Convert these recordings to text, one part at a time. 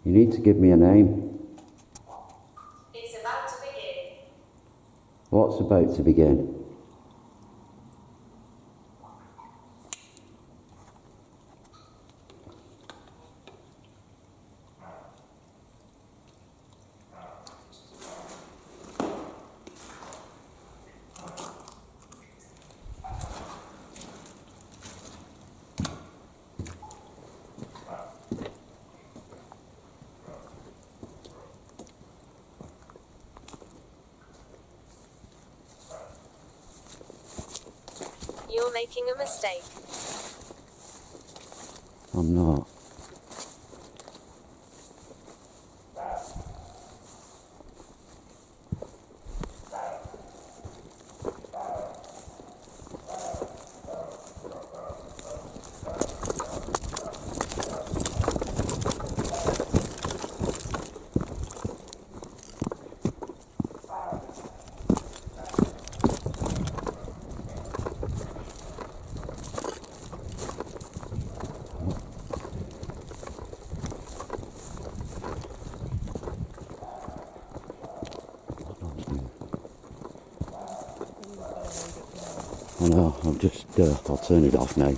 You need to give me a name. It's about to begin. What's about to begin? You're making a mistake. I'm not. I know, I'll turn it off now.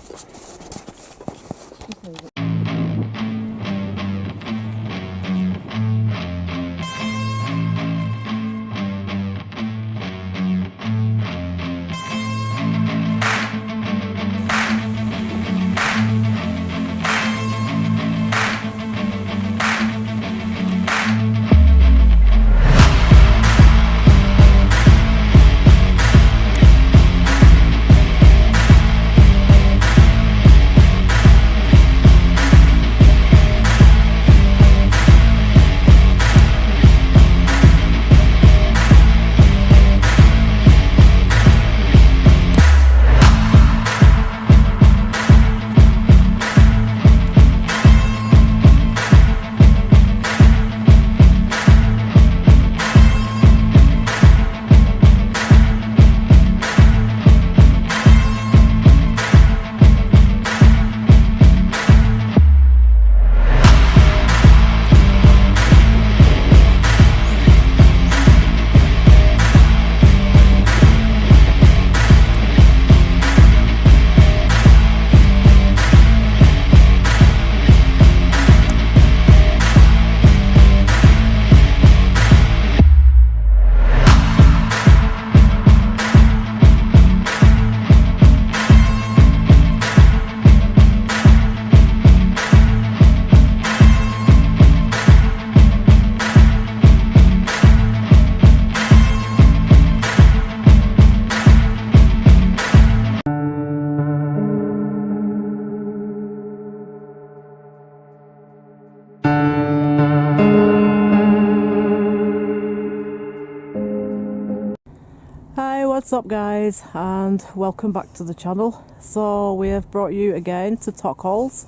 Hi, what's up guys, and welcome back to the channel. So we have brought you again to Tockholes.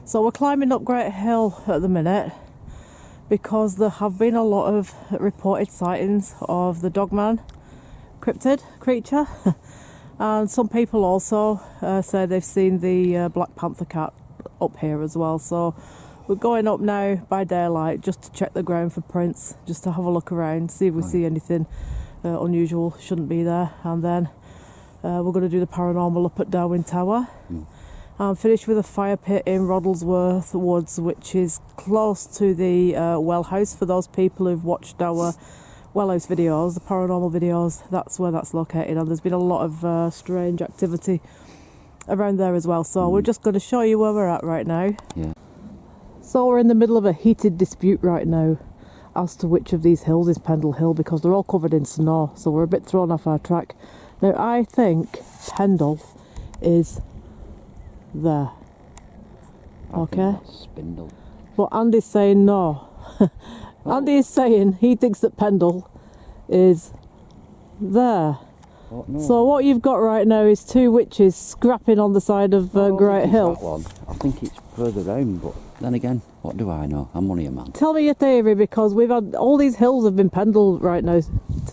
So we're climbing up Great Hill at the minute because there have been a lot of reported sightings of the Dogman cryptid creature and some people also say they've seen the Black Panther cat up here as well. So we're going up now by daylight just to check the ground for prints, just to have a look around, see if we see anything unusual. Shouldn't be there. And then we're going to do the paranormal up at Darwin Tower and finish with a fire pit in Roddlesworth Woods, which is close to the well house. For those people who've watched our well house videos, the paranormal videos, that's where that's located, and there's been a lot of strange activity around there as well. So we're just going to show you where we're at right now. So we're in the middle of a heated dispute right now as to which of these hills is Pendle Hill, because they're all covered in snow, so we're a bit thrown off our track. Now I think Pendle is there. Okay? Spindle. But Andy's saying no. Andy is saying he thinks that Pendle is there. No. So what you've got right now is two witches scrapping on the side of Great Hill. That one. I think it's further down, but then again, what do I know? I'm only a man. Tell me your theory, because we've had all these hills have been Pendle right now.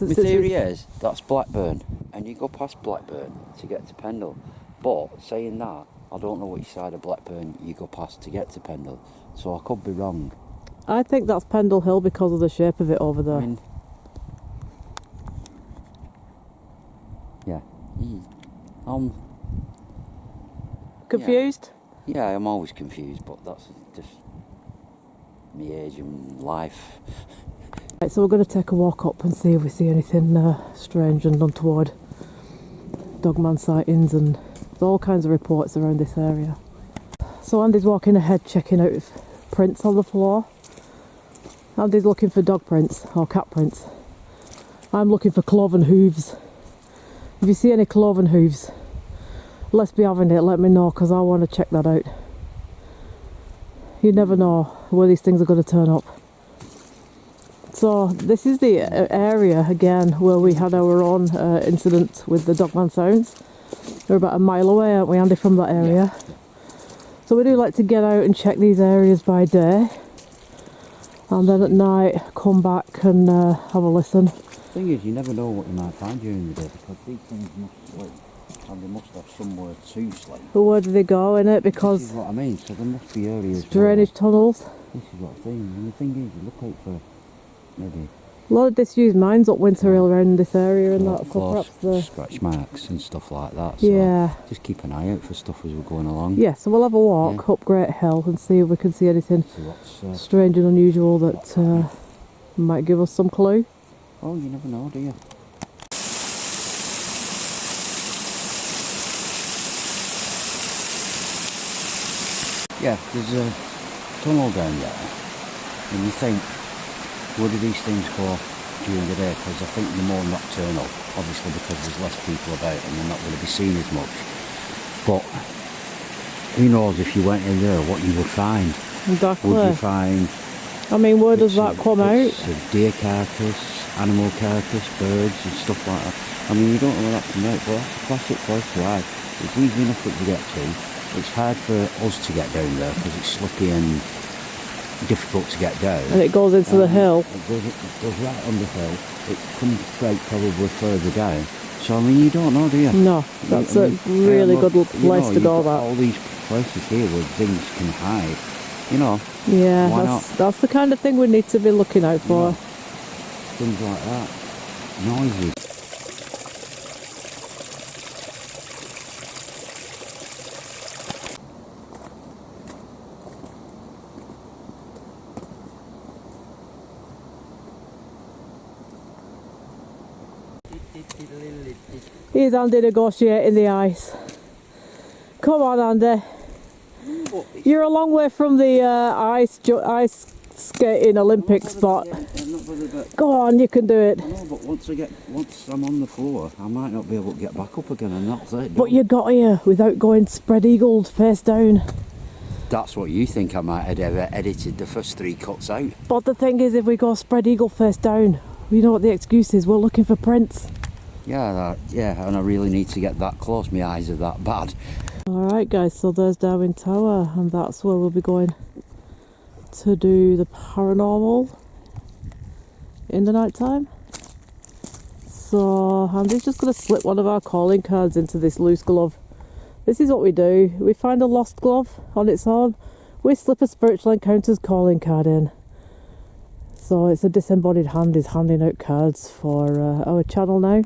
My theory is that's Blackburn, and you go past Blackburn to get to Pendle. But saying that, I don't know which side of Blackburn you go past to get to Pendle, so I could be wrong. I think that's Pendle Hill because of the shape of it over there. I mean, yeah. Confused? Yeah, I'm always confused, but that's just my age and life. Right, so we're going to take a walk up and see if we see anything strange and untoward. Dogman sightings, and there's all kinds of reports around this area. So Andy's walking ahead checking out if prints on the floor. Andy's looking for dog prints or cat prints. I'm looking for cloven hooves. If you see any cloven hooves, let's be having it, let me know, because I want to check that out. You never know where these things are going to turn up. So this is the area again where we had our own incident with the Dogman sounds. We're about a mile away, aren't we, Andy, from that area? Yeah. So we do like to get out and check these areas by day, and then at night come back and have a listen. The thing is, you never know what you might find during the day, because these things must sleep, and they must have somewhere to sleep. But where do they go in it? Because this is what I mean, so there must be areas. Drainage tunnels. This is what I'm saying, and the thing is, you look out for maybe a lot of disused mines up Winter Hill around this area and that, so perhaps the scratch marks and stuff like that. So yeah. Just keep an eye out for stuff as we're going along. Yeah, so we'll have a walk up Great Hill and see if we can see anything strange and unusual that might give us some clue. Oh, you never know, do you? Yeah, there's a tunnel down there, and you think, where do these things go during the day? Because I think they're more nocturnal, obviously because there's less people about and they're not going to be seen as much. But who knows if you went in there what you would find? Exactly. Would you find... I mean, where does that come out? It's a deer carcass, animal carcass, birds and stuff like that. I mean, you don't know where that comes out, but that's a classic place to hide. It's easy enough to get to. It's hard for us to get down there because it's slippy and difficult to get down. And it goes into the hill. It goes right on the hill. It comes straight probably further down. So I mean, you don't know, do you? No, that's a really good place to go. That all these places here where things can hide. You know. Yeah, why not? That's the kind of thing we need to be looking out for. Things like that. Noisy. Here's Andy negotiating the ice. Come on, Andy. You're a long way from the ice skating Olympic spot. Go on, you can do it. I know, but once I'm on the floor, I might not be able to get back up again, and that's it. But you got here without going spread-eagled face down. That's what you think I might have edited the first 3 cuts out. But the thing is, if we go spread-eagle face down, you know what the excuse is, we're looking for prints. Yeah, and I really need to get that close, my eyes are that bad. Alright guys, so there's Darwin Tower, and that's where we'll be going to do the paranormal in the night time. So Andy's just going to slip one of our calling cards into this loose glove. This is what we do. We find a lost glove on its own, we slip a spiritual encounters calling card in. So it's a disembodied hand is handing out cards for our channel now.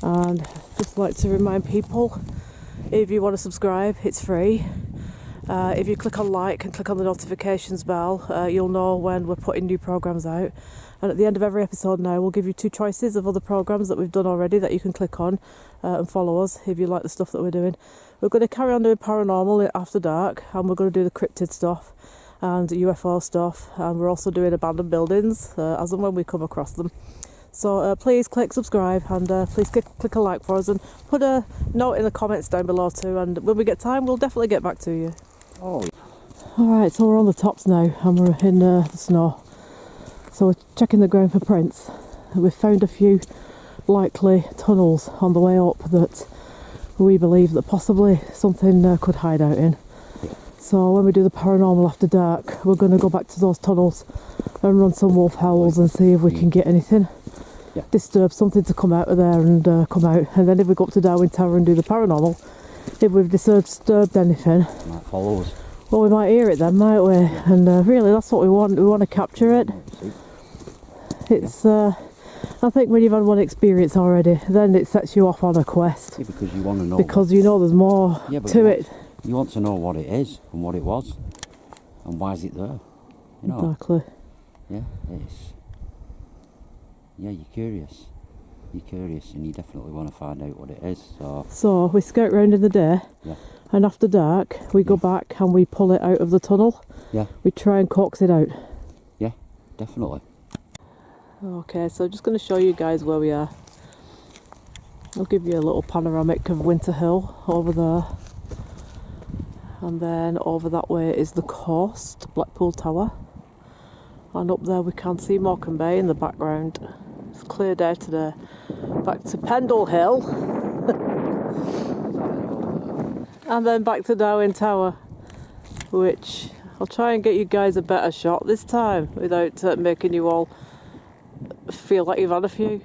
And just like to remind people, if you want to subscribe, it's free. If you click on like and click on the notifications bell, you'll know when we're putting new programs out. And at the end of every episode now, we'll give you 2 choices of other programs that we've done already that you can click on and follow us if you like the stuff that we're doing. We're going to carry on doing paranormal after dark, and we're going to do the cryptid stuff and UFO stuff, and we're also doing abandoned buildings as and when we come across them. So please click subscribe, and please click a like for us, and put a note in the comments down below too, and when we get time we'll definitely get back to you. Oh. Alright, so we're on the tops now and we're in the snow. So we're checking the ground for prints. We've found a few likely tunnels on the way up that we believe that possibly something could hide out in. So when we do the paranormal after dark, we're going to go back to those tunnels and run some wolf howls and see if we can get anything. Disturb something to come out of there and come out. And then if we go up to Darwin Tower and do the paranormal, if we've disturbed anything, might follow us. Well, we might hear it then, might we? Yeah. And really, that's what we want. We want to capture it. See? It's. I think when you've had one experience already, then it sets you off on a quest. Yeah, because you want to know. Because you know there's more to it. You want to know what it is and what it was, and why is it there? You know. Exactly. Yeah, it's. Yeah, you're curious. You're curious, and you definitely want to find out what it is. So we scout round in the day, yeah, and after dark we go back and we pull it out of the tunnel. yeah, We try and coax it out. yeah, definitely. Okay, so just going to show you guys where we are. I'll give you a little panoramic of Winter Hill over there. And then over that way is the coast, Blackpool Tower. And up there we can see Morecambe Bay in the background. It's a clear day today. Back to Pendle Hill. And then back to Darwin Tower, which I'll try and get you guys a better shot this time without making you all feel like you've had a few.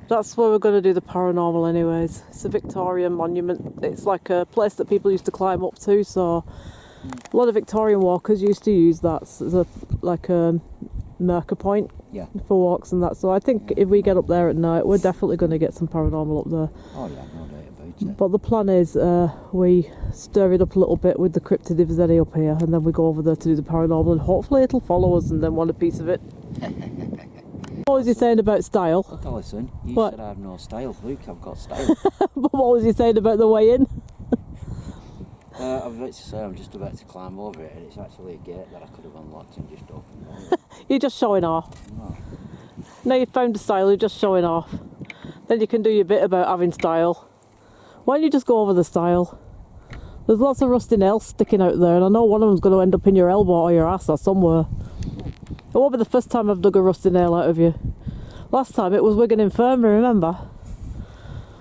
That's where we're going to do the paranormal anyways. It's a Victorian monument. It's like a place that people used to climb up to, so a lot of Victorian walkers used to use that as a marker point, yeah, for walks and that. So I think if we get up there at night, we're definitely going to get some paranormal up there. Oh yeah, no doubt about it. But the plan is we stir it up a little bit with the cryptid if there's any up here, and then we go over there to do the paranormal, and hopefully it'll follow us and then want a piece of it. What was you saying about style? Look, listen, you What? said I have no style. Look, I've got style. But what was you saying about the way in? I'm about to say I'm just about to climb over it, and it's actually a gate that I could have unlocked and just opened it. You're just showing off. No. Now you've found a style, you're just showing off. Then you can do your bit about having style. Why don't you just go over the style? There's lots of rusty nails sticking out there, and I know one of them's going to end up in your elbow or your ass or somewhere. It won't be the first time I've dug a rusty nail out of you. Last time it was Wigan Infirmary, remember?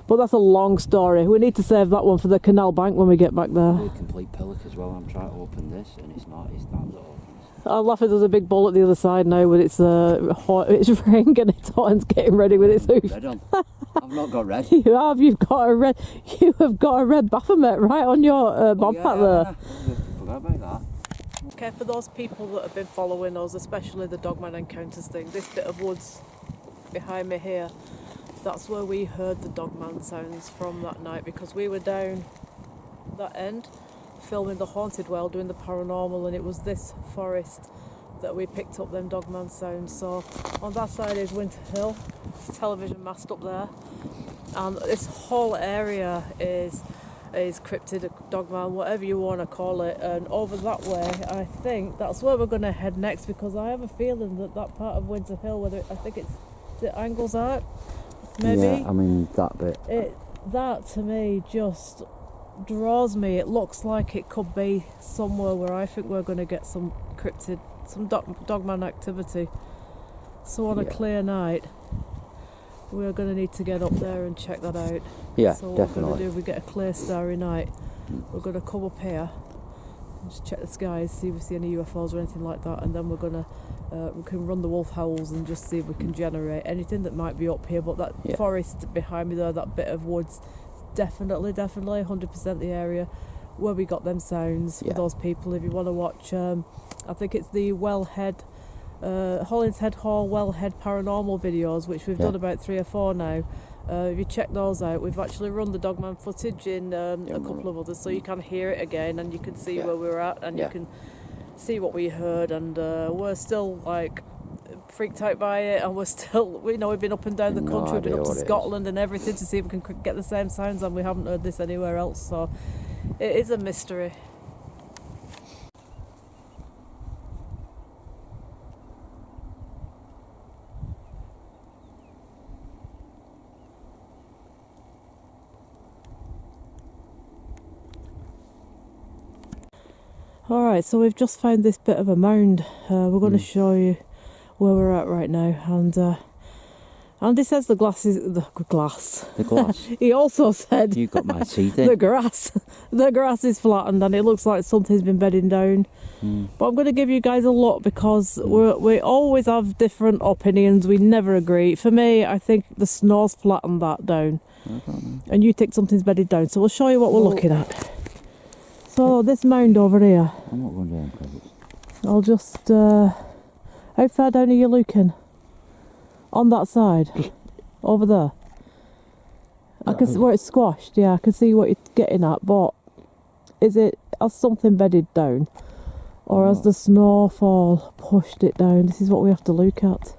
But that's a long story. We need to save that one for the canal bank when we get back there. A complete pillock as well. I'm trying to open this, and it's not that opens. I'm laughing, there's a big ball at the other side now with its ring and its horns getting ready with its hoof. Red on. I've not got red. You have got a red Baphomet right on your bobcat there. Forgot about that. Okay, for those people that have been following us, especially the Dogman Encounters thing, this bit of woods behind me here, that's where we heard the Dogman sounds from that night, because we were down that end filming the Haunted Well, doing the paranormal, and it was this forest that we picked up them Dogman sounds. So on that side is Winter Hill, it's a television mast up there, and this whole area is cryptid, Dogman, whatever you want to call it. And over that way, I think that's where we're going to head next, because I have a feeling that part of Winter Hill, I think it's Anglesart, maybe. Yeah, I mean that bit. That to me just draws me. It looks like it could be somewhere where I think we're going to get some cryptid, some Dogman activity. So on a clear night, we're going to need to get up there and check that out. Yeah, so what definitely. we're going to do, if we get a clear starry night, we're going to come up here and just check the skies, see if we see any UFOs or anything like that, and then we're going to we can run the wolf howls and just see if we can generate anything that might be up here. But that forest behind me there, that bit of woods, definitely 100% the area where we got them sounds. For those people, if you want to watch, I think it's the Wellhead, Hollinshead Hall Wellhead paranormal videos, which we've done about 3 or 4 now. If you check those out, we've actually run the Dogman footage in a couple of others, so you can hear it again and you can see where we're at, and you can see what we heard. And we're still like freaked out by it, and we've been up and down the country, we've been up to Scotland and everything to see if we can get the same sounds, and we haven't heard this anywhere else, so it is a mystery. Alright, so we've just found this bit of a mound. We're going to show you where we're at right now. And Andy says the glass. The glass. He also said You got my teeth in. the grass is flattened and it looks like something's been bedding down. But I'm going to give you guys a look, because we always have different opinions. We never agree. For me, I think the snow's flattened that down. And you think something's bedded down. So we'll show you what we're looking at. So this mound over here, I'm not going down because it's... I'll just, how far down are you looking? On that side? Over there? I can see where it's squashed, yeah, I can see what you're getting at, but has something bedded down? Or has the snowfall pushed it down? This is what we have to look at.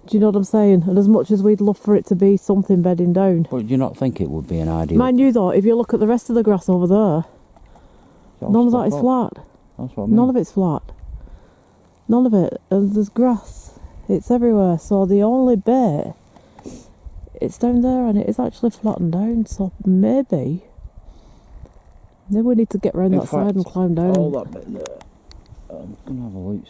Do you know what I'm saying? And as much as we'd love for it to be something bedding down. But do you not think it would be an ideal... Mind you though, if you look at the rest of the grass over there, none of that is flat. That's what I mean. None of it's flat. None of it. And there's grass. It's everywhere. So the only bit, it's down there and it is actually flattened down. So maybe we need to get round that side and climb down. All that bit there. I'm going to have a look.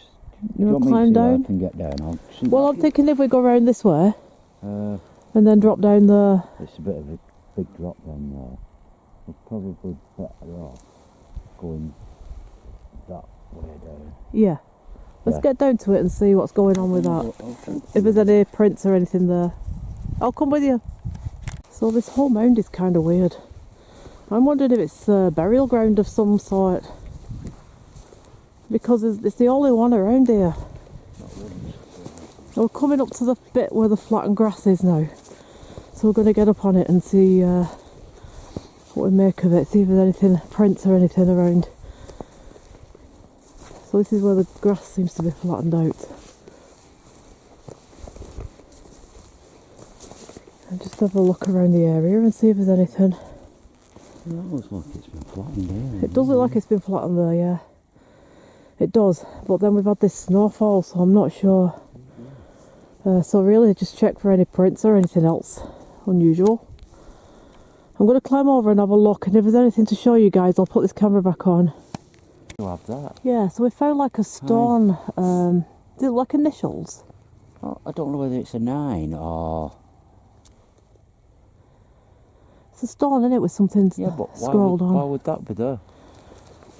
You want to climb down? I can get down. Well, I'm thinking if we go round this way and then drop down there. It's a bit of a big drop down there. We're probably better off going that way down. Yeah. Let's get down to it and see what's going on with that. If there's any prints or anything there. I'll come with you. So this whole mound is kind of weird. I'm wondering if it's a burial ground of some sort. Because it's the only one around here. We're coming up to the bit where the flattened grass is now. So we're going to get up on it and see what we make of it. See if there's anything, prints or anything around. So this is where the grass seems to be flattened out. And just have a look around the area and see if there's anything. That looks like it's been flattened there. It does look like it's been flattened there, yeah. It does, but then we've had this snowfall, so I'm not sure. So really just check for any prints or anything else unusual. I'm going to climb over and have a look, and if there's anything to show you guys, I'll put this camera back on. You have that? Yeah, so we found like a stone, is it like initials? Oh, I don't know whether it's a 9 or... It's a stone, isn't it, with something scrolled on. Why would that be there?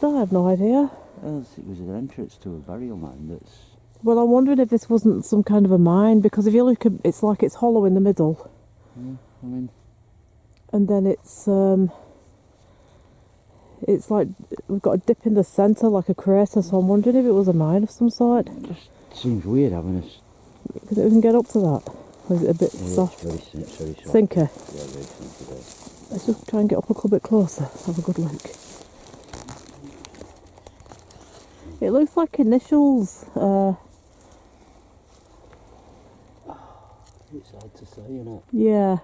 I have no idea. It was an entrance to a burial mound that's... Well, I'm wondering if this wasn't some kind of a mine, because if you look at it's like it's hollow in the middle. Yeah, I mean... And then it's like we've got a dip in the centre, like a crater, so I'm wondering if it was a mine of some sort. It just seems weird having a... Because it can get up to that. Or is it a bit soft? It's very soft. Sinker. Yeah, very sinker. Let's just try and get up a little bit closer, have a good look. It looks like initials. It's hard to say, isn't it? Yeah.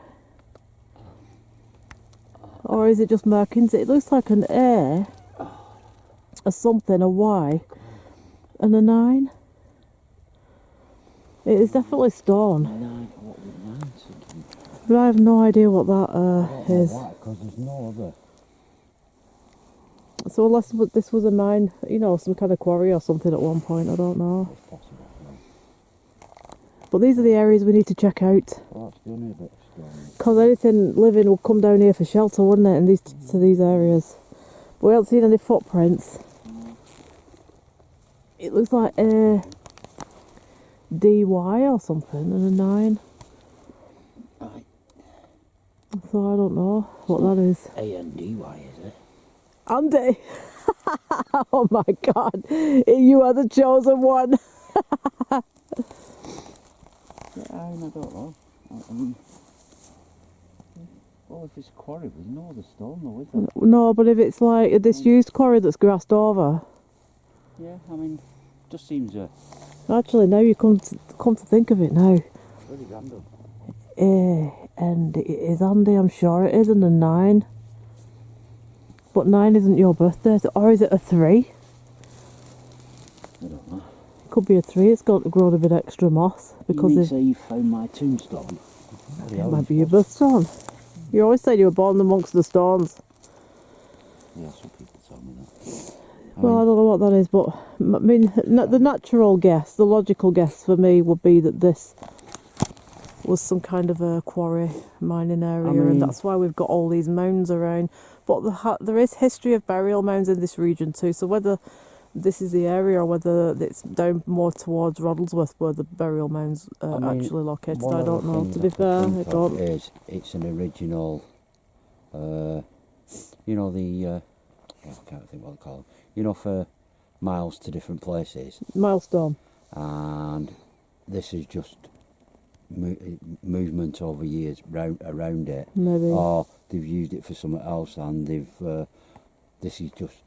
Or is it just markings? It looks like an A, a something, a Y, and a 9. It is definitely stone. 9, what would 9 something? But I have no idea what that is. Because there's no other. So unless this was a mine, you know, some kind of quarry or something at one point, I don't know. It's possible, no. But these are the areas we need to check out. Well, that's the only bit of stone. Because anything living will come down here for shelter, wouldn't it, in these areas. But we haven't seen any footprints. It looks like a DY or something, and a 9. Right. So I don't know what that is. A-N-D-Y, is it? Andy! Oh my god, you are the chosen one! Yeah, I don't know. I mean, well, if it's a quarry, there's no other stone though, is there? No, but if it's like a disused quarry that's grassed over. Yeah, I mean, just seems Actually, now you come to think of it now. really random. And it is Andy, I'm sure it is, and a 9. But 9 isn't your birthday, or is it a 3? I don't know. It could be a 3, it's got grown a bit extra moss. Because you say you found my tombstone? it might be your birthstone. You always said you were born amongst the stones. Yeah, some people tell me that. I don't know what that is, but I mean, the natural guess, the logical guess for me would be that this was some kind of a quarry mining area, and that's why we've got all these mounds around. But there is history of burial mounds in this region too, so whether this is the area or whether it's down more towards Roddlesworth where the burial mounds are actually located, I don't know. To be fair, I don't. It's an original, you know, the I can't think what they call them. You know, for miles to different places. Milestone. And this is just movement over years around it. Maybe. Or they've used it for something else, and this is just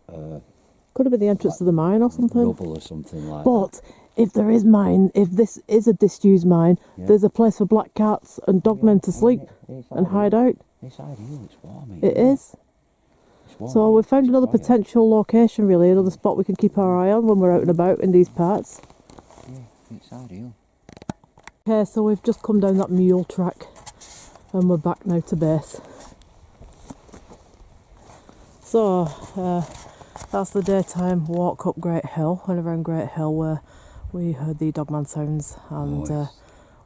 Could have been the entrance to the mine or something. rubble or something like But that. if there is mine, if this is a disused mine, there's a place for black cats and dogmen to sleep and hide out. It's ideal, it's warm. It is. It's warm, So we've found it's another quiet. potential location, really, another spot we can keep our eye on when we're out and about in these parts. Yeah, it's ideal. Okay, so we've just come down that mule track and we're back now to base. So that's the daytime walk up Great Hill and around Great Hill where we heard the Dogman sounds, and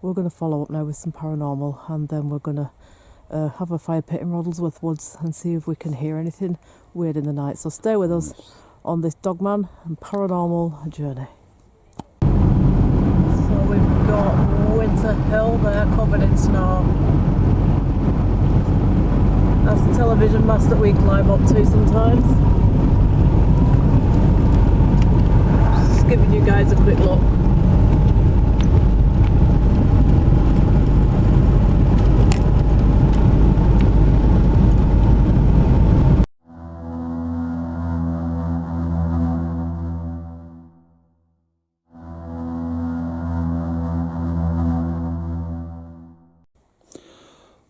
we're going to follow up now with some paranormal, and then we're going to have a fire pit in Roddlesworth Woods and see if we can hear anything weird in the night. So stay with us on this Dogman and paranormal journey. So we've got Winter Hill there covered in snow. That's the television mast that we climb up to sometimes. Just giving you guys a quick look.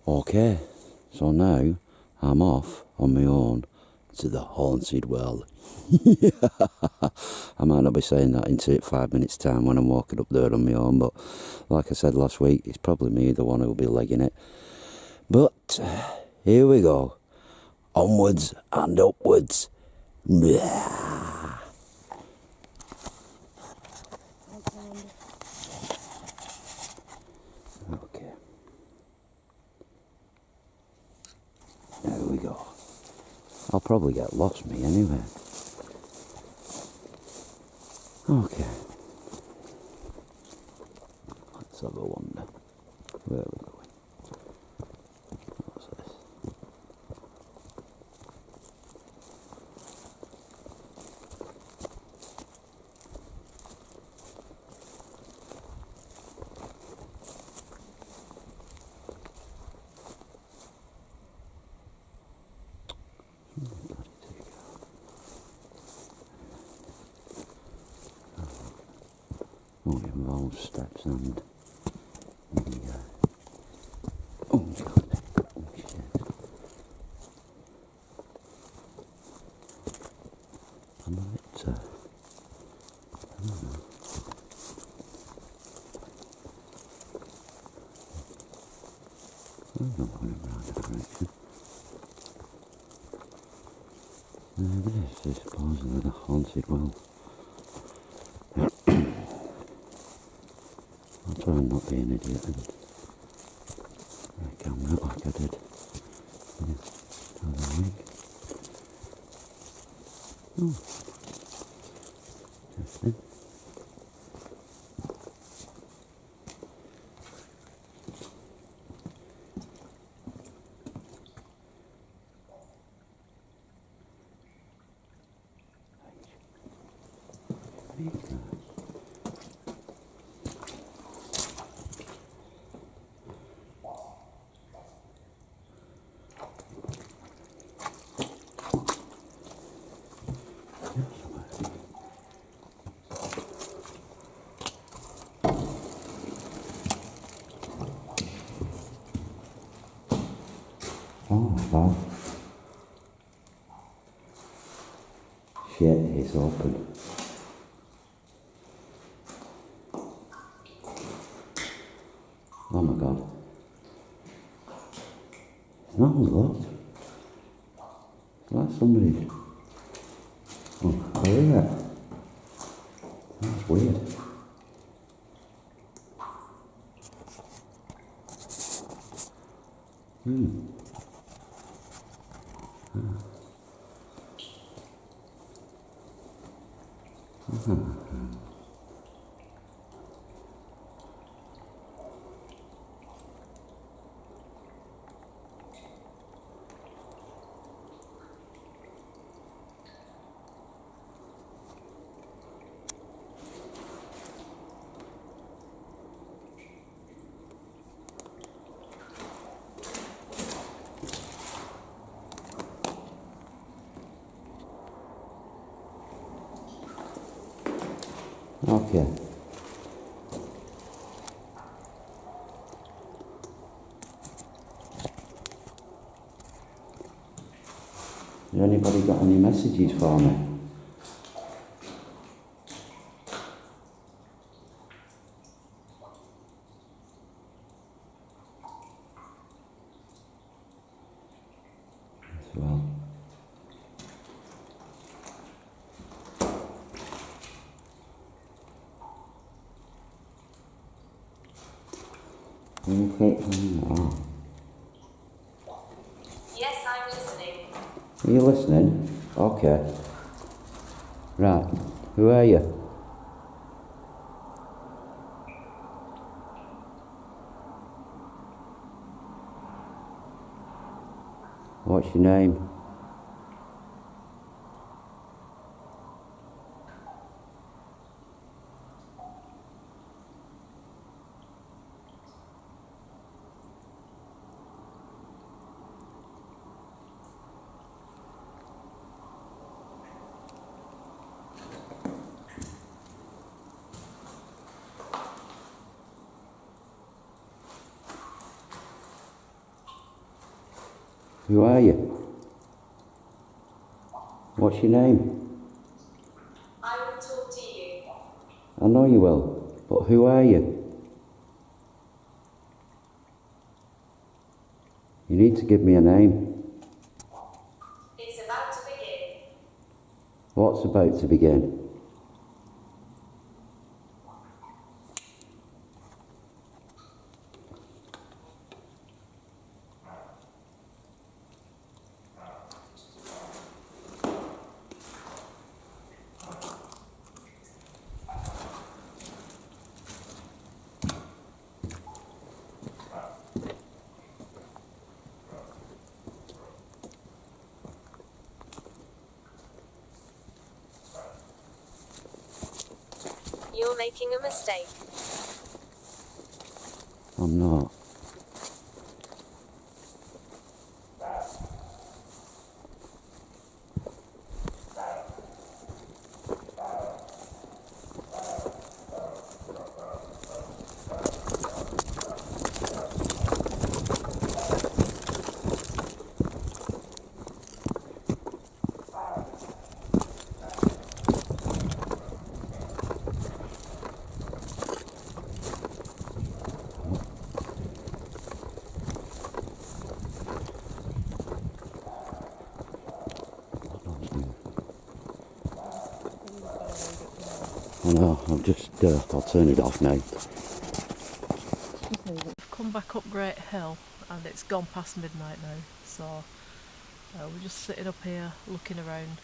Okay, so now I'm off on my own to the haunted well. I might not be saying that in 5 minutes time when I'm walking up there on my own, but like I said last week, it's probably me the one who'll be legging it. But here we go, onwards and upwards. Okay. There we go. I'll probably get lost me anyway. Okay. Let's have a wander. Where are we going? What's this? Oh, it involves steps and oh god, oh shit. I'm a bit I don't know. I'm not going around the direction. This is supposedly the haunted well. I'll try and not be an idiot and camera like I did the other week. Oh, interesting. Oh, wow. Shit, it's open. Oh my god. It's not unlocked. It's like somebody... Oh, I hear that. That's weird. Okay. Has anybody got any messages for me? As well. Okay. Oh. Yes, I'm listening. Are you listening? Okay. Right. Who are you? What's your name? Who are you? What's your name? I will talk to you. I know you will, but who are you? You need to give me a name. It's about to begin. What's about to begin? You're making a mistake. I'm not. I know, I'll turn it off now. We've come back up Great Hill and it's gone past midnight now, so we're just sitting up here looking around,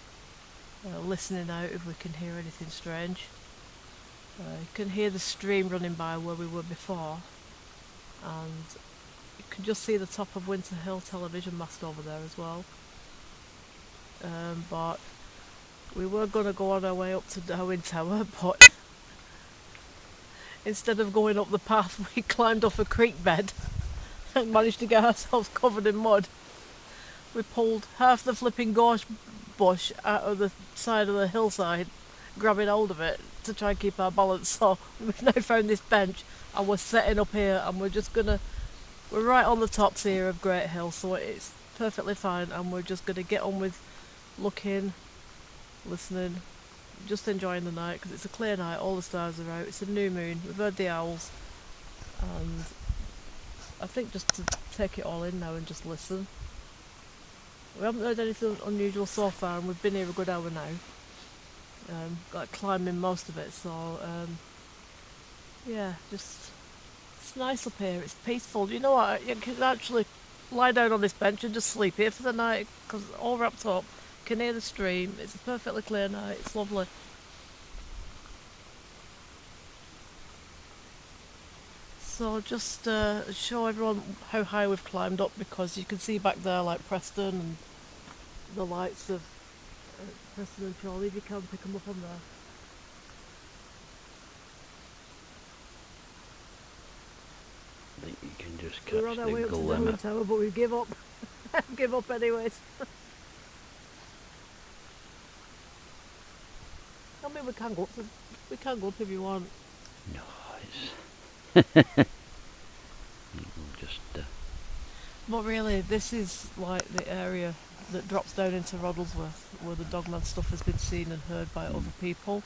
listening out if we can hear anything strange. You can hear the stream running by where we were before, and you can just see the top of Winter Hill television mast over there as well. But we were going to go on our way up to Darwin Tower, but instead of going up the path, we climbed off a creek bed and managed to get ourselves covered in mud. We pulled half the flipping gorse bush out of the side of the hillside, grabbing hold of it to try and keep our balance. So we've now found this bench and we're setting up here, and we're right on the tops here of Great Hill, so it's perfectly fine, and we're just gonna get on with looking, listening, just enjoying the night because it's a clear night, all the stars are out, it's a new moon, we've heard the owls, and I think just to take it all in now and just listen. We haven't heard anything unusual so far, and we've been here a good hour now, like climbing most of it, so yeah, just it's nice up here, it's peaceful. You know what, you can actually lie down on this bench and just sleep here for the night because it's all wrapped up, you can hear the stream, it's a perfectly clear night, it's lovely. So just show everyone how high we've climbed up, because you can see back there like Preston and the lights of Preston and Chorley, if you can pick them up on there. I think you can just catch We're on our way the up to Darwin glimmer. Tower, but we give up. Give up anyways. I mean, we can go up. We can go up if you want. No, it's... We'll just... But really, this is like the area that drops down into Roddlesworth, where the Dogman stuff has been seen and heard by other people.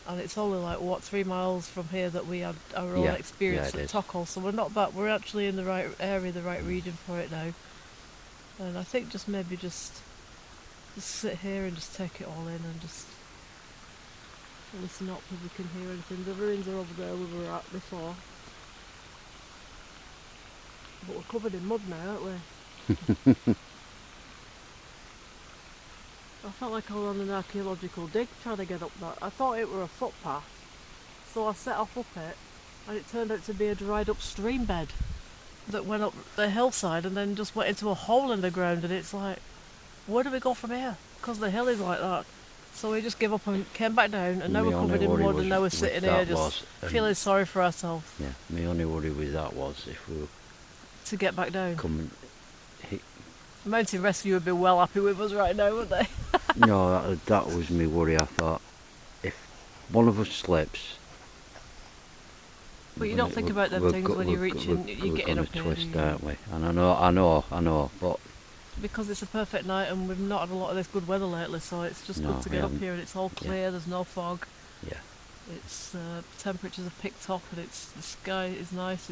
And it's only like, what, 3 miles from here that we had our own experience at Tockhall. So we're actually in the right area, the right region for it now. And I think just maybe just sit here and just take it all in and just listen up if we can hear anything. The ruins are over there where we were at before. But we're covered in mud now, aren't we? I felt like I was on an archaeological dig trying to get up that. I thought it were a footpath, so I set off up it, and it turned out to be a dried up stream bed that went up the hillside and then just went into a hole in the ground, and it's like, where do we go from here? Because the hill is like that. So we just gave up and came back down, and now we're covered in mud, and now we're sitting here just feeling sorry for ourselves. Yeah, my only worry with that was if we were to get back down. Hit. Mountain Rescue would be well happy with us right now, wouldn't they? No, that was my worry. I thought if one of us slips. But you don't think about them things when you're reaching, you're getting up here. Twist, aren't we? And I know, but because it's a perfect night and we've not had a lot of this good weather lately, so it's just good to get up here and it's all clear. There's no fog. Yeah. It's temperatures have picked up and the sky is nice.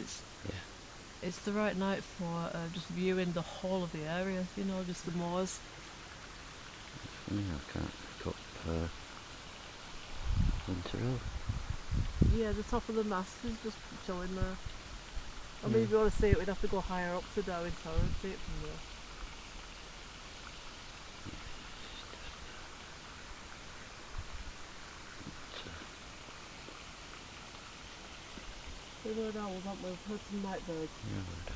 It's the right night for just viewing the whole of the area. You know, just the moors. Yeah, I can't pick up Winter Hill. Yeah, the top of the mast is just showing there. I mean, if you want to see it, we'd have to go higher up to Darwin Tower and see it from there. We've heard owls, haven't we? We've heard some night birds. Yeah, we do.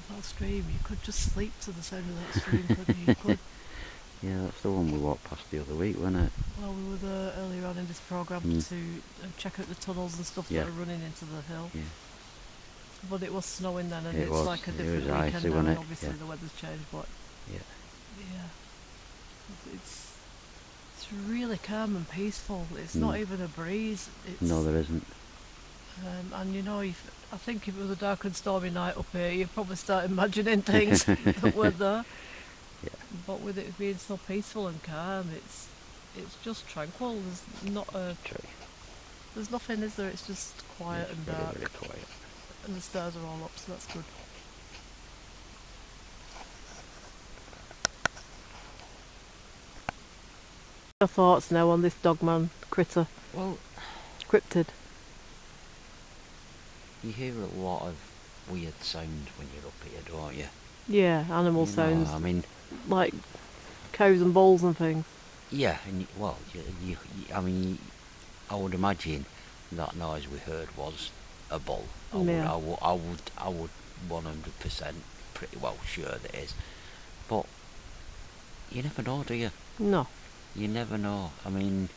That stream, you could just sleep to the sound of that stream, couldn't you? You could. Yeah, that's the one we walked past the other week, wasn't it? Well, we were there earlier on in this programme to check out the tunnels and stuff that are running into the hill. Yeah. But it was snowing then, and It it's was. like a It different was weekend icy, now, wasn't and it? obviously Yeah. the weather's changed, but Yeah. it's really calm and peaceful. It's not even a breeze. No, there isn't. And you know, I think if it was a dark and stormy night up here, you'd probably start imagining things that weren't there. Yeah. But with it being so peaceful and calm, it's just tranquil. There's not a True. There's nothing, is there? It's just quiet and very, dark. very quiet. And the stars are all up, so that's good. Your thoughts now on this Dogman critter? Well, Cryptid. you hear a lot of weird sounds when you're up here, don't you? Yeah, animal sounds. I mean, like cows and bulls and things. yeah, and I mean, I would imagine that noise we heard was a bull. I would 100% pretty well sure that it is. But you never know, do you? No. You never know. I mean,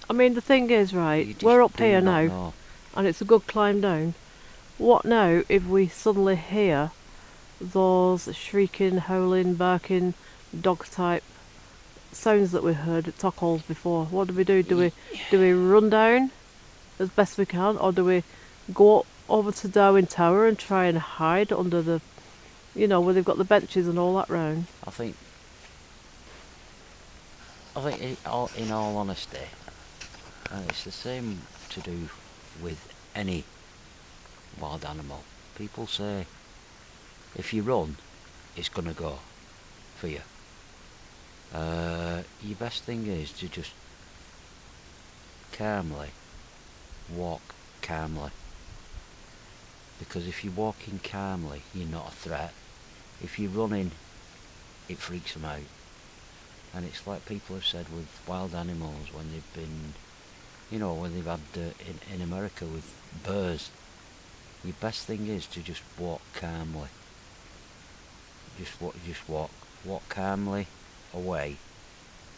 the thing is, right, we're up here now, and it's a good climb down. What now if we suddenly hear those shrieking, howling, barking, dog-type sounds that we heard at Tockhalls before? What do we do? Do we run down as best we can, or do we go over to Darwin Tower and try and hide under the, where they've got the benches and all that round? I think in all honesty, and it's the same to do with any wild animal. People say if you run, it's gonna go for you. Your best thing is to just calmly walk calmly, because if you're walking calmly, you're not a threat. If you're running, it freaks them out. And it's like people have said with wild animals when they've been you know, when they've had in America with bears. Your best thing is to just walk calmly. Just walk calmly away,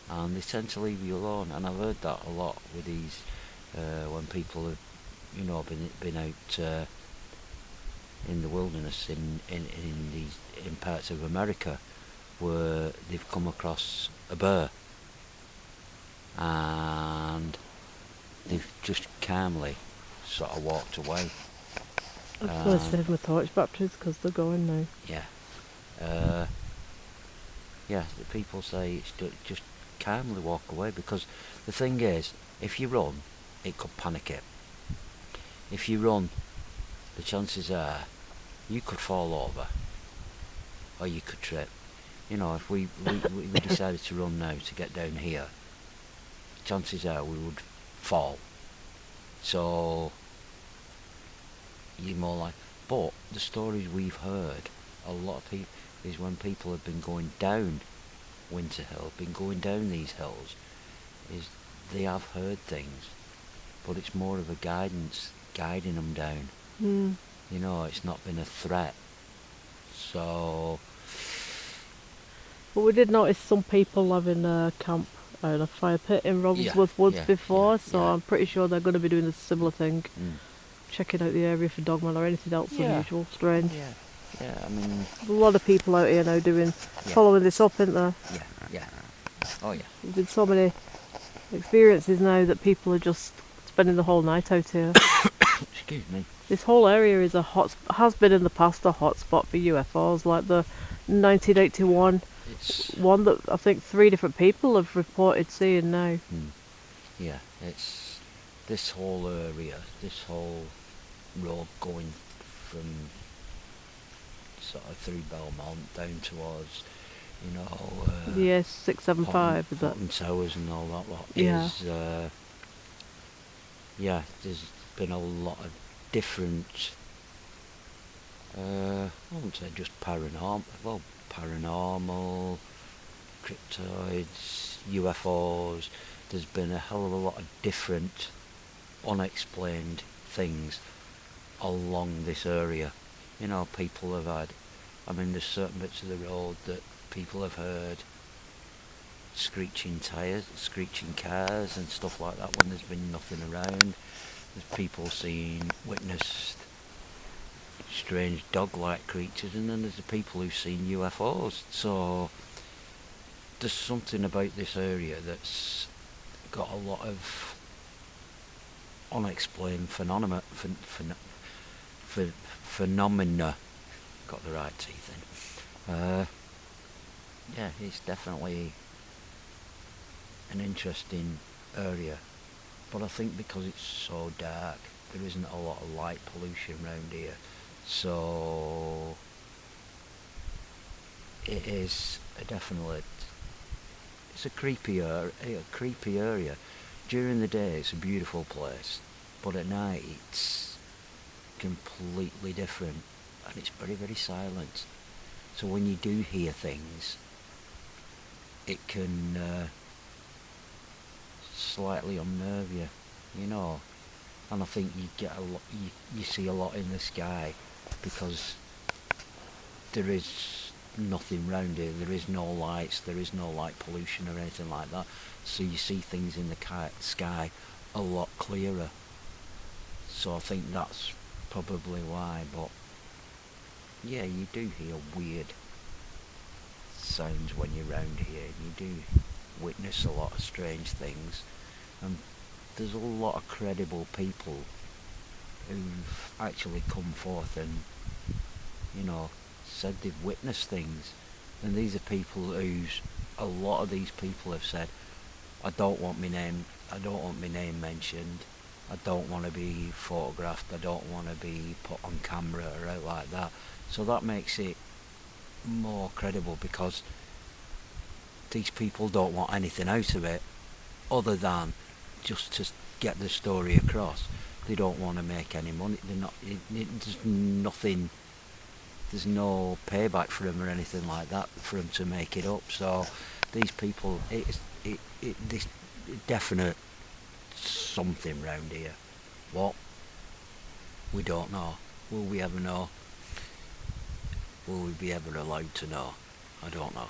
and they tend to leave you alone. And I've heard that a lot with these when people have, you know, been out in the wilderness in parts of America where they've come across a bear, and they've just calmly sort of walked away. I'm just going to save my torch batteries because they're going now. Yeah. Yeah, the people say it's just calmly walk away, because the thing is, if you run, it could panic it. If you run, the chances are you could fall over, or you could trip. You know, if we decided to run now to get down here, chances are we would fall. So you're more like. But the stories we've heard, a lot of people, is when people have been going down Winter Hill, been going down these hills, is they have heard things, but it's more of a guidance, guiding them down. You know, it's not been a threat. So. But we did notice some people having a camp out a fire pit in Ravensworth Woods before, so I'm pretty sure they're going to be doing a similar thing. Checking out the area for Dogman or anything else unusual, strange. Yeah, I mean, there's a lot of people out here now following this up, isn't there? Yeah. Oh yeah. There's been so many experiences now that people are just spending the whole night out here. Excuse me. This whole area is has been in the past a hotspot for UFOs, like the 1981 one that I think 3 different people have reported seeing now. Yeah, it's this whole area, this whole road going from sort of through Belmont down towards, you know, the 675 is that? Potton Towers and all that lot is, there's been a lot of different, I wouldn't say just paranormal, cryptoids, UFOs. There's been a hell of a lot of different unexplained things along this area. You know, people have had, I mean, there's certain bits of the road that people have heard screeching tyres, screeching cars and stuff like that when there's been nothing around. There's people witnessed strange dog-like creatures, and then there's the people who've seen UFOs. So there's something about this area that's got a lot of unexplained phenomena. Got the right teeth in. Yeah, it's definitely an interesting area, but I think because it's so dark, there isn't a lot of light pollution around here, so it is it's a creepy area. During the day it's a beautiful place, but at night it's completely different, and it's very, very silent. So when you do hear things, it can slightly unnerve you, you know. And I think you get a lot, you see a lot in the sky, because there is nothing round here. There is no lights, there is no light pollution or anything like that. So you see things in the sky a lot clearer. So I think that's probably why. But yeah, you do hear weird sounds when you're round here. You do witness a lot of strange things, and there's a lot of credible people who've actually come forth and, you know, said they've witnessed things. And these are people a lot of these people have said, I don't want my name mentioned, I don't want to be photographed, I don't want to be put on camera or out like that. So that makes it more credible, because these people don't want anything out of it other than just to get the story across. They don't want to make any money. There's nothing, there's no payback for them or anything like that for them to make it up. So these people, this definite something round here. What? We don't know. Will we ever know? Will we be ever allowed to know? I don't know.